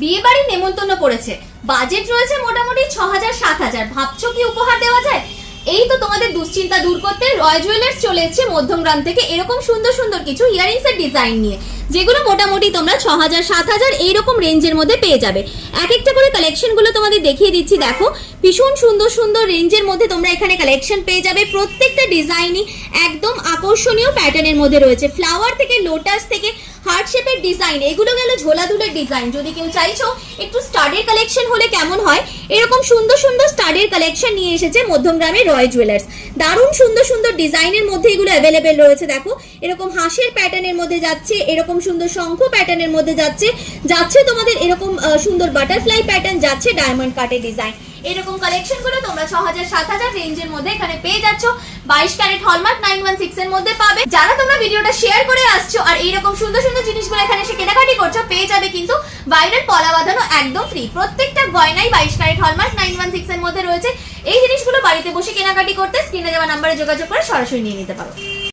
বিয়ে বাড়ির নেমন্তন্ন পড়েছে, বাজেট রয়েছে মোটামুটি ৬,০০০-৭,০০০, ভাবছো কি উপহার দেওয়া যায়? এই তো তোমাদের দুশ্চিন্তা দূর করতে রয় জুয়েলার্স চলে এসেছে মধ্যমগ্রাম থেকে এরকম সুন্দর সুন্দর কিছু ইয়ারিংস এর ডিজাইন নিয়ে, যেগুলো মোটামুটি তোমরা ৬,০০০-৭,০০০ এইরকম রেঞ্জের মধ্যে পেয়ে যাবে। এক একটা করে কালেকশনগুলো তোমাদের দেখিয়ে দিচ্ছি। দেখো ভীষণ সুন্দর সুন্দর রেঞ্জের মধ্যে তোমরা এখানে কালেকশন পেয়ে যাবে। প্রত্যেকটা ডিজাইনই একদম আকর্ষণীয় প্যাটার্নের মধ্যে রয়েছে, ফ্লাওয়ার থেকে লোটাস থেকে হার্ট শেপের ডিজাইন, এগুলো গেল ঝোলা দুলের ডিজাইন। যদি কেউ চাইছো একটু স্টাডের কালেকশন হলে কেমন হয়, এরকম সুন্দর সুন্দর স্টাডের কালেকশন নিয়ে এসেছে মধ্যমগ্রামের রয় জুয়েলার্স। দারুণ সুন্দর সুন্দর ডিজাইনের মধ্যে এগুলো অ্যাভেলেবেল রয়েছে। দেখো এরকম হাঁসের প্যাটার্নের মধ্যে যাচ্ছে, এরকম সুন্দর শঙ্খ প্যাটার্নের মধ্যে যাচ্ছে, যাচ্ছে তোমাদের এরকম সুন্দর বাটারফ্লাই প্যাটার্ন, যাচ্ছে ডায়মন্ড কাটের ডিজাইন। এরকম কালেকশন গুলো তোমরা ৬,০০০-৭,০০০ রেঞ্জের মধ্যে এখানে পেয়ে যাচ্ছ। 22 ক্যারেট হলমার্ক 916 এর মধ্যে পাবে। যারা তোমরা ভিডিওটা শেয়ার করে আসছো আর এইরকম সুন্দর সুন্দর জিনিসগুলো এখানে এসে কেনাকাটি করছো, পেয়ে যাবে কিন্তু বাইরের পলা বাঁধানো একদম ফ্রি। প্রত্যেকটা গয়নাই 22 ক্যারেট হলমার্ক 916 এর মধ্যে রয়েছে। এই জিনিসগুলো বাড়িতে বসে কেনাকাটি করতে স্ক্রিনে দেওয়া নম্বরে যোগাযোগ করে সরাসরি নিয়ে নিতে পারো।